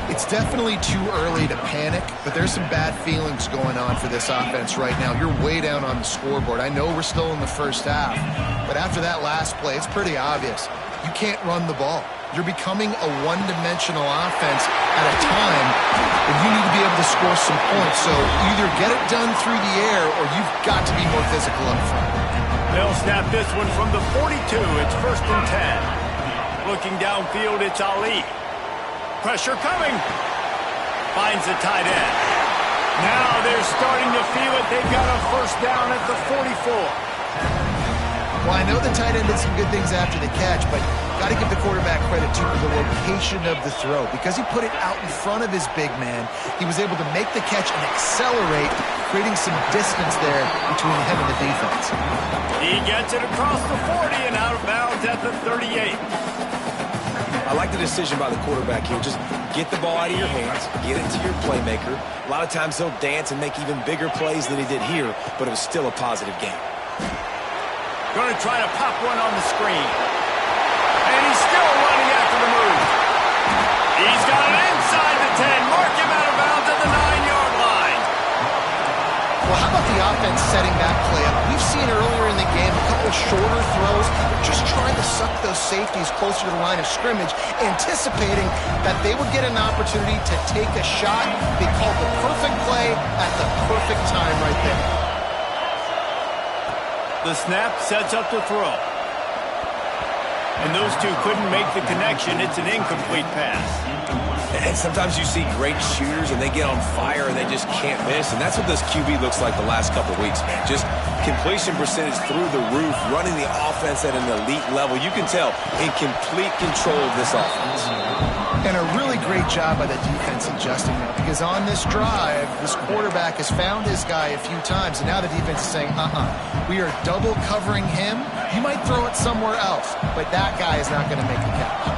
It's definitely too early to panic, but there's some bad feelings going on for this offense right now. You're way down on the scoreboard. I know we're still in the 1st half, but after that last play, it's pretty obvious. You can't run the ball. You're becoming a one-dimensional offense at a time when you need to be able to score some points. So either get it done through the air or you've got to be more physical up front. They'll snap this one from the 42. It's 1st and 10. Looking downfield, it's Ali. Pressure coming. Finds the tight end. Now they're starting to feel it. They've got a 1st down at the 44. Well, I know the tight end did some good things after the catch, but got to give the quarterback credit, too, for the location of the throw. Because he put it out in front of his big man, he was able to make the catch and accelerate, creating some distance there between him and the defense. He gets it across the 40 and out of bounds at the 38. I like the decision by the quarterback here. Just get the ball out of your hands, get it to your playmaker. A lot of times he'll dance and make even bigger plays than he did here, but it was still a positive game. Going to try to pop one on the screen. And he's still running after the move. He's got it inside the 10. Mark him out of bounds at the 9-yard line. Well, how about the offense setting that play up? We've seen earlier in the game a couple of shorter throws, just trying to suck those safeties closer to the line of scrimmage, anticipating that they would get an opportunity to take a shot. They called the perfect play at the perfect time right there. The snap sets up the throw. And those two couldn't make the connection. It's an incomplete pass. And sometimes you see great shooters and they get on fire and they just can't miss. And that's what this QB looks like the last couple of weeks, man. Just completion percentage through the roof, running the offense at an elite level. You can tell in complete control of this offense. And a really great job by the defense adjusting that, because on this drive, this quarterback has found his guy a few times, and now the defense is saying, we are double covering him. You might throw it somewhere else, but that guy is not going to make the catch.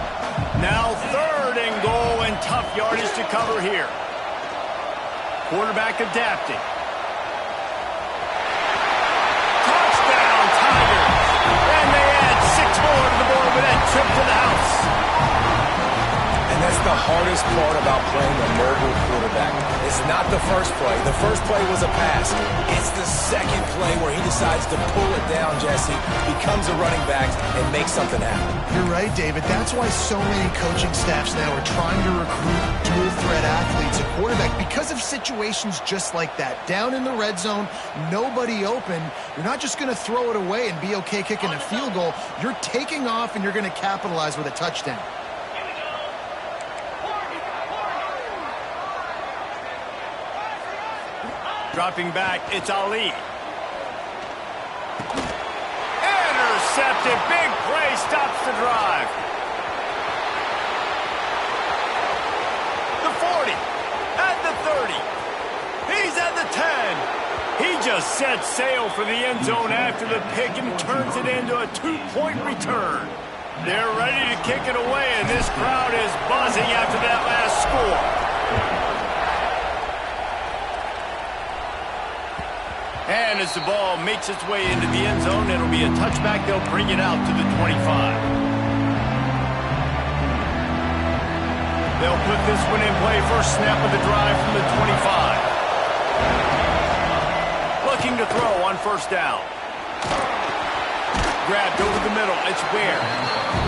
Now 3rd and goal, and tough yardage to cover here. Quarterback adapting. Touchdown, Tigers! And they add 6 more to the board with that trip to the house. And that's the hardest part about playing a mobile quarterback. It's not the first play. The first play was a pass. It's the second play where he decides to pull it down, Jesse, becomes a running back, and makes something happen. You're right, David. That's why so many coaching staffs now are trying to recruit dual-threat athletes at quarterback, because of situations just like that. Down in the red zone, nobody open. You're not just going to throw it away and be okay kicking a field goal. You're taking off, and you're going to capitalize with a touchdown. Dropping back, it's Ali. Intercepted, big play, stops the drive. The 40, at the 30. He's at the 10. He just sets sail for the end zone after the pick and turns it into a 2-point return. They're ready to kick it away, and this crowd is buzzing after that last score. And as the ball makes its way into the end zone, it'll be a touchback. They'll bring it out to the 25. They'll put this one in play. First snap of the drive from the 25. Looking to throw on first down. Grabbed over the middle. It's Ware.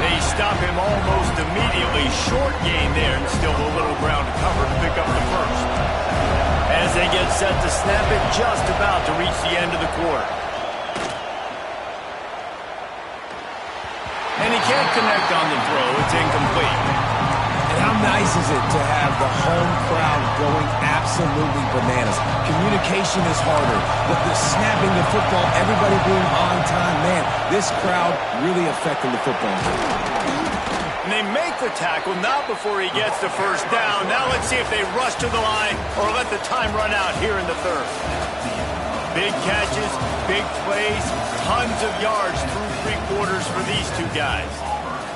They stop him almost immediately. Short gain there, and still a little ground to cover to pick up the first. As they get set to snap it, just about to reach the end of the quarter. And he can't connect on the throw. It's incomplete. And how nice is it to have the home crowd going absolutely bananas? Communication is harder. The snapping the football, everybody being on time. Man, this crowd really affecting the football game. And they make the tackle, not before he gets the first down. Now let's see if they rush to the line or let the time run out here in the 3rd. Big catches, big plays, tons of yards through 3 quarters for these two guys.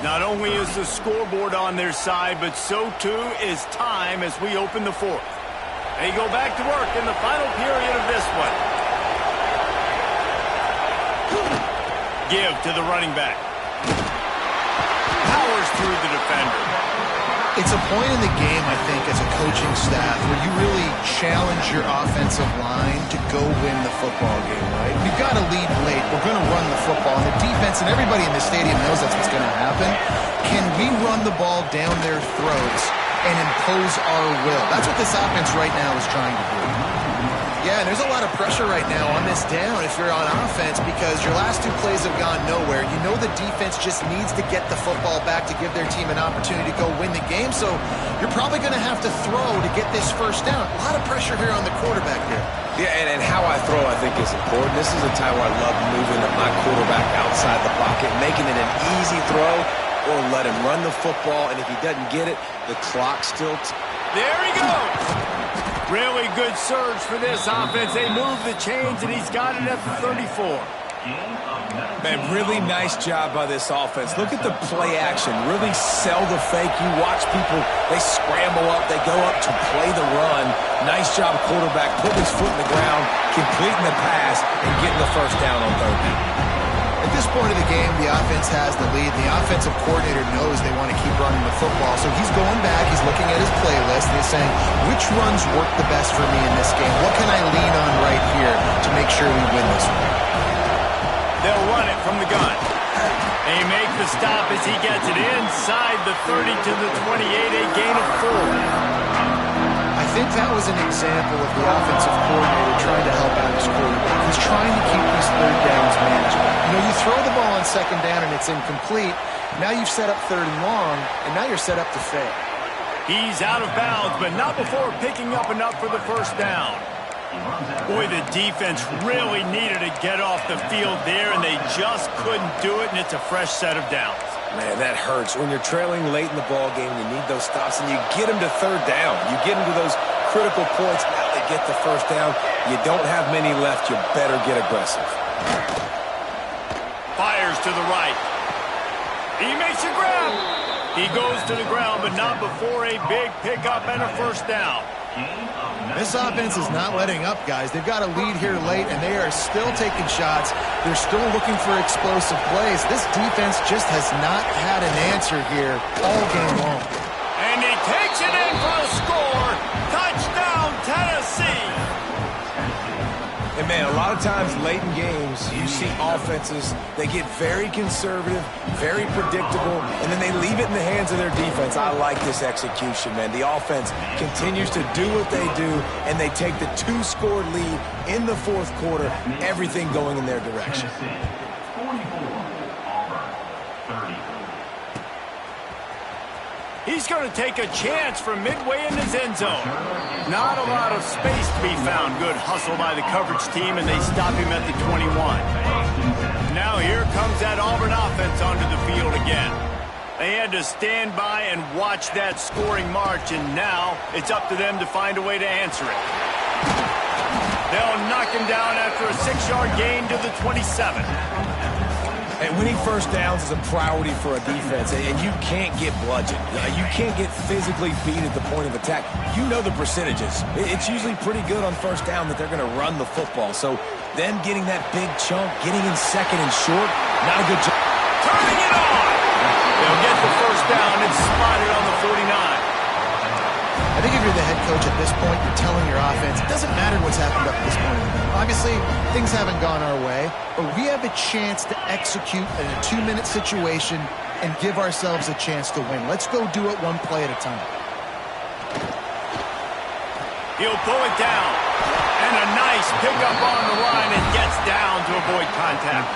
Not only is the scoreboard on their side, but so too is time as we open the 4th. They go back to work in the final period of this one. Give to the running back. Powers through the defender. It's a point in the game, I think, as a coaching staff where you really challenge your offensive line to go win the football game, right? We've got to lead late. We're going to run the football. And the defense and everybody in the stadium knows that's what's going to happen. Can we run the ball down their throats and impose our will? That's what this offense right now is trying to do. Yeah, and there's a lot of pressure right now on this down if you're on offense, because your last 2 plays have gone nowhere. You know the defense just needs to get the football back to give their team an opportunity to go win the game, so you're probably going to have to throw to get this first down. A lot of pressure here on the quarterback here. Yeah, and how I throw, I think, is important. This is a time where I love moving my quarterback outside the pocket, making it an easy throw, or let him run the football, and if he doesn't get it, the clock still... There he goes! Really good surge for this offense. They move the chains, and he's got it at the 34. Man, really nice job by this offense. Look at the play action. Really sell the fake. You watch people, they scramble up, they go up to play the run. Nice job, quarterback, putting his foot in the ground, completing the pass, and getting the first down on third down. At this point of the game, the offense has the lead. The offensive coordinator knows they want to keep running the football, so he's going back, he's looking at his playlist, and he's saying, which runs work the best for me in this game? What can I lean on right here to make sure we win this one? They'll run it from the gun. They make the stop as he gets it inside the 30 to the 28, a gain of 4. I think that was an example of the offensive coordinator trying to help out his quarterback. He's trying to keep these third downs manageable. You know, you throw the ball on second down and it's incomplete. Now you've set up third and long, and now you're set up to fail. He's out of bounds, but not before picking up enough for the first down. Boy, the defense really needed to get off the field there, and they just couldn't do it, and it's a fresh set of downs. Man, that hurts. When you're trailing late in the ball game, you need those stops, and you get them to third down. You get them to those critical points. Now they get the first down. You don't have many left. You better get aggressive. Fires to the right. He makes a grab. He goes to the ground, but not before a big pickup and a first down. This offense is not letting up, guys. They've got a lead here late, and they are still taking shots. They're still looking for explosive plays. This defense just has not had an answer here all game long. And he takes it in for a score. Touchdown, Tennessee. And, man, a lot of times late in games, you see offenses, they get very conservative, very predictable, and then they leave it in the hands of their defense. I like this execution, man. The offense continues to do what they do, and they take the 2-score lead in the fourth quarter, everything going in their direction. He's going to take a chance from midway in his end zone. Not a lot of space to be found. Good hustle by the coverage team, and they stop him at the 21. Now here comes that Auburn offense onto the field again. They had to stand by and watch that scoring march, and now it's up to them to find a way to answer it. They'll knock him down after a 6-yard gain to the 27. And winning first downs is a priority for a defense, and you can't get bludgeoned. You can't get physically beat at the point of attack. You know the percentages. It's usually pretty good on first down that they're going to run the football. So them getting that big chunk, getting in second and short, not a good job. Turning it on! They'll get the first down. It's spotted on the 49. I think if you're the head coach at this point, you're telling your offense, it doesn't matter what's happened up to this point. Obviously, things haven't gone our way, but we have a chance to execute in a 2-minute situation and give ourselves a chance to win. Let's go do it one play at a time. He'll pull it down. And a nice pickup on the line and gets down to avoid contact.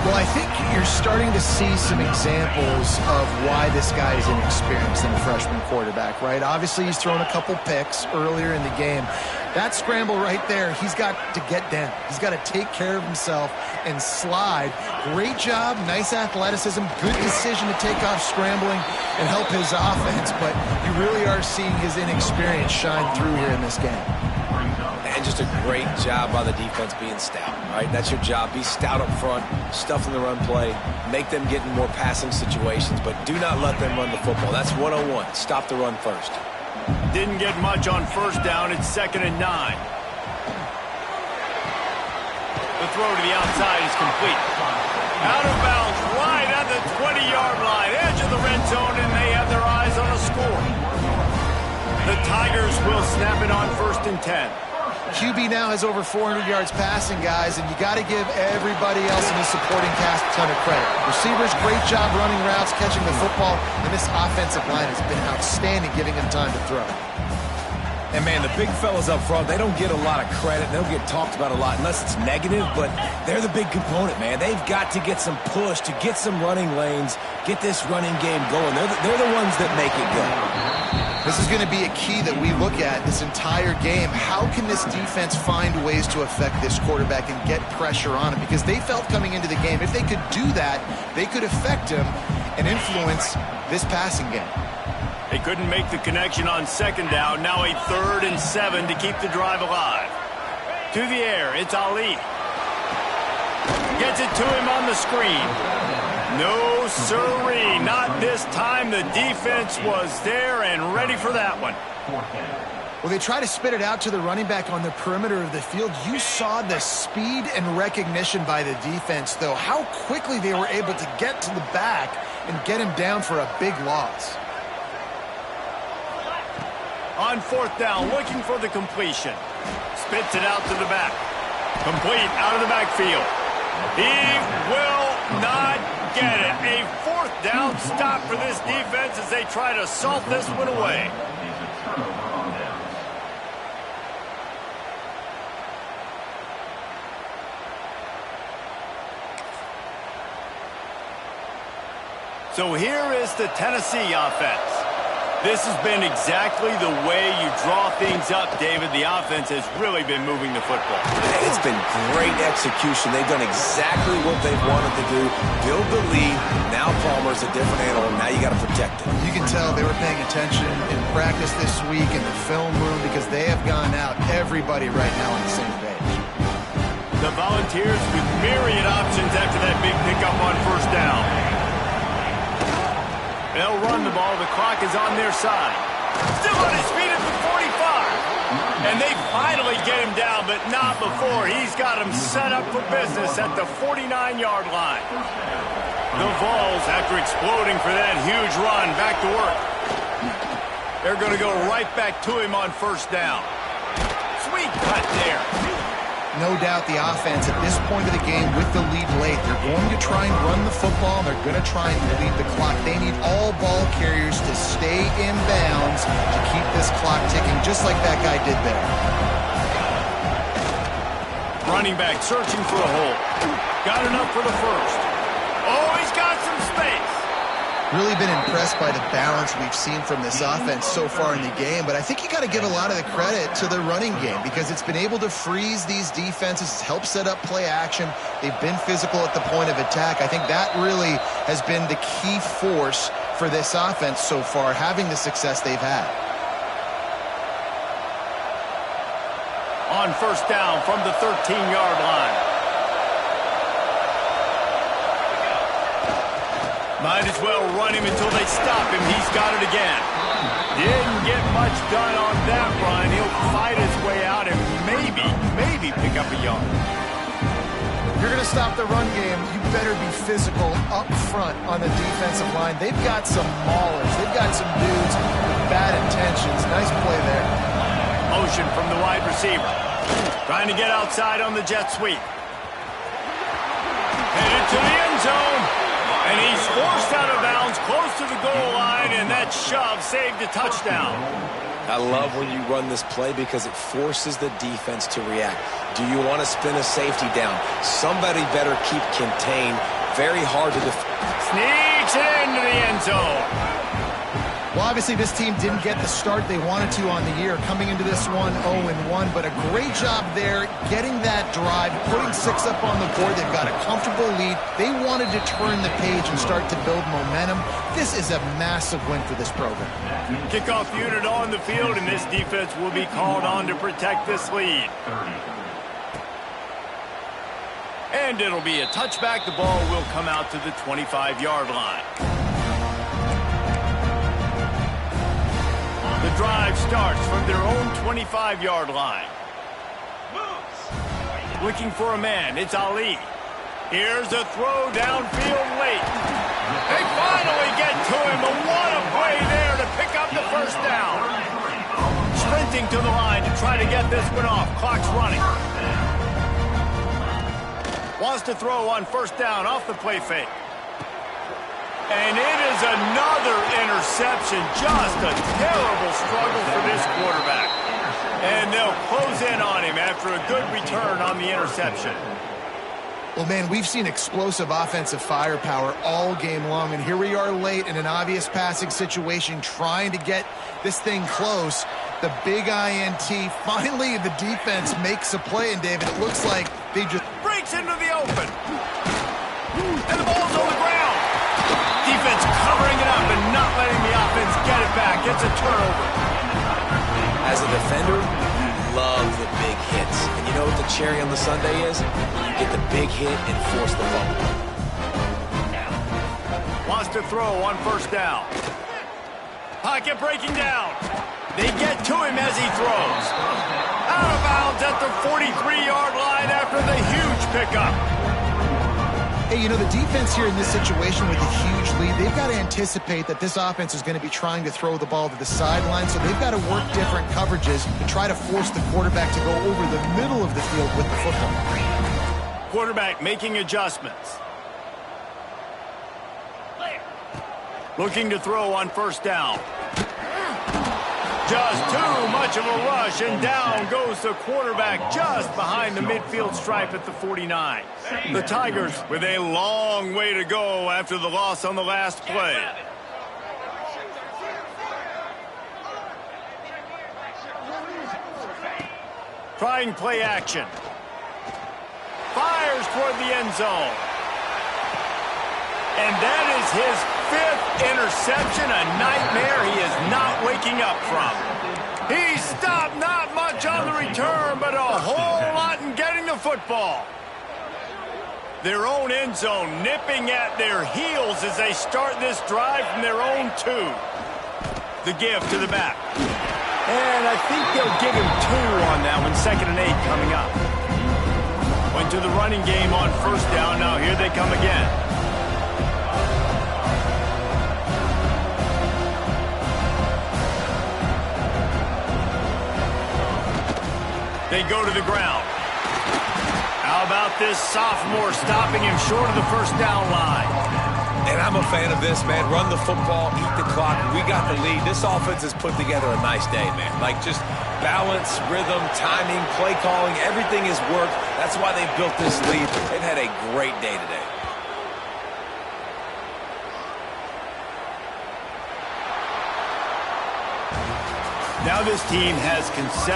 Well, I think you're starting to see some examples of why this guy is inexperienced in a freshman quarterback, right? Obviously, he's thrown a couple picks earlier in the game. That scramble right there, he's got to get down. He's got to take care of himself and slide. Great job, nice athleticism, good decision to take off scrambling and help his offense, but you really are seeing his inexperience shine through here in this game. And just a great job by the defense being stout, right? That's your job. Be stout up front, stuff in the run play, make them get in more passing situations, but do not let them run the football. That's 101. Stop the run first. Didn't get much on first down. It's 2nd and 9. The throw to the outside is complete. Out of bounds, right at the 20-yard line, edge of the red zone, and they have their eyes on a score. The Tigers will snap it on 1st and 10. QB now has over 400 yards passing, guys, and you got to give everybody else in the supporting cast a ton of credit. Receivers, great job running routes, catching the football, and this offensive line has been outstanding, giving them time to throw. And, man, the big fellas up front, they don't get a lot of credit. They don't get talked about a lot unless it's negative, but they're the big component, man. They've got to get some push, to get some running lanes, get this running game going. They're the ones that make it go. This is going to be a key that we look at this entire game. How can this defense find ways to affect this quarterback and get pressure on him? Because they felt coming into the game, if they could do that, they could affect him and influence this passing game. They couldn't make the connection on 2nd down. Now a 3rd and 7 to keep the drive alive. To the air, it's Ali. Gets it to him on the screen. No siree, not this time. The defense was there and ready for that one. Well, they try to spit it out to the running back on the perimeter of the field. You saw the speed and recognition by the defense, though, how quickly they were able to get to the back and get him down for a big loss. On fourth down, looking for the completion. Spits it out to the back. Complete out of the backfield. He will not get it. A fourth down stop for this defense as they try to salt this one away. So here is the Tennessee offense. This has been exactly the way you draw things up, David. The offense has really been moving the football. It's been great execution. They've done exactly what they've wanted to do. Build the lead. Now Palmer's a different animal. Now you got to protect it. You can tell they were paying attention in practice this week in the film room because they have gone out, everybody right now on the same page. The Volunteers with myriad options after that big pickup on first down. They'll run the ball. The clock is on their side. Still on his feet at the 45. And they finally get him down, but not before. He's got him set up for business at the 49-yard line. The Vols, after exploding for that huge run, back to work. They're going to go right back to him on first down. Sweet cut there. No doubt the offense at this point of the game with the lead late, they're going to try and run the football, and they're going to try and lead the clock. They need all ball carriers to stay in bounds to keep this clock ticking, just like that guy did there. Running back searching for a hole. Got enough for the first. Oh, he's got some space. Really been impressed by the balance we've seen from this offense so far in the game, but I think you got to give a lot of the credit to the running game because it's been able to freeze these defenses. It's helped set up play action. They've been physical at the point of attack. I think that really has been the key force for this offense so far, having the success they've had. On first down from the 13-yard line. Might as well run him until they stop him. He's got it again. Didn't get much done on that run. He'll fight his way out and maybe pick up a yard. If you're going to stop the run game, you better be physical up front on the defensive line. They've got some maulers. They've got some dudes with bad intentions. Nice play there. Motion from the wide receiver. Trying to get outside on the jet sweep. Headed to the end zone. And he's forced out of bounds close to the goal line, and that shove saved a touchdown. I love when you run this play because it forces the defense to react. Do you want to spin a safety down? Somebody better keep contained. Very hard to defend. Sneaks it into the end zone. Well, obviously this team didn't get the start they wanted to on the year, coming into this one 0-1, but a great job there getting that drive, putting 6 up on the board. They've got a comfortable lead. They wanted to turn the page and start to build momentum. This is a massive win for this program. Kickoff unit on the field, and this defense will be called on to protect this lead. And it'll be a touchback. The ball will come out to the 25-yard line. The drive starts from their own 25-yard line. Looking for a man, it's Ali. Here's a throw downfield late. They finally get to him, but what a play there to pick up the first down. Sprinting to the line to try to get this one off. Clock's running. Wants to throw on first down off the play fake. And it is another interception. Just a terrible struggle for this quarterback. And they'll close in on him after a good return on the interception. Well, man, we've seen explosive offensive firepower all game long, and here we are late in an obvious passing situation trying to get this thing close. The big INT. Finally, the defense makes a play, and David, it looks like they just breaks into the open. And the ball's on the ground. Defense covering it up and not letting the offense get it back. It's a turnover. As a defender, you love the big hits. And you know what the cherry on the sundae is? You get the big hit and force the fumble. Wants to throw on first down. Pocket breaking down. They get to him as he throws. Out of bounds at the 43-yard line after the huge pickup. Hey, you know, the defense here in this situation with a huge lead, they've got to anticipate that this offense is going to be trying to throw the ball to the sideline, so they've got to work different coverages to try to force the quarterback to go over the middle of the field with the football. Quarterback making adjustments. Looking to throw on first down. Just too much of a rush, and down goes the quarterback just behind the midfield stripe at the 49. The Tigers with a long way to go after the loss on the last play. Trying play action. Fires toward the end zone. And that is his 5th interception, a nightmare he is not waking up from. He stopped not much on the return, but a whole lot in getting the football. Their own end zone nipping at their heels as they start this drive from their own 2. The give to the back. And I think they'll give him 2 on that one, 2nd and 8 coming up. Went to the running game on first down, now here they come again. They go to the ground. How about this sophomore stopping him short of the first down line? And I'm a fan of this, man. Run the football, eat the clock. We got the lead. This offense has put together a nice day, man. Like just balance, rhythm, timing, play calling, everything has worked. That's why they've built this lead. They've had a great day today. Now this team has consecutive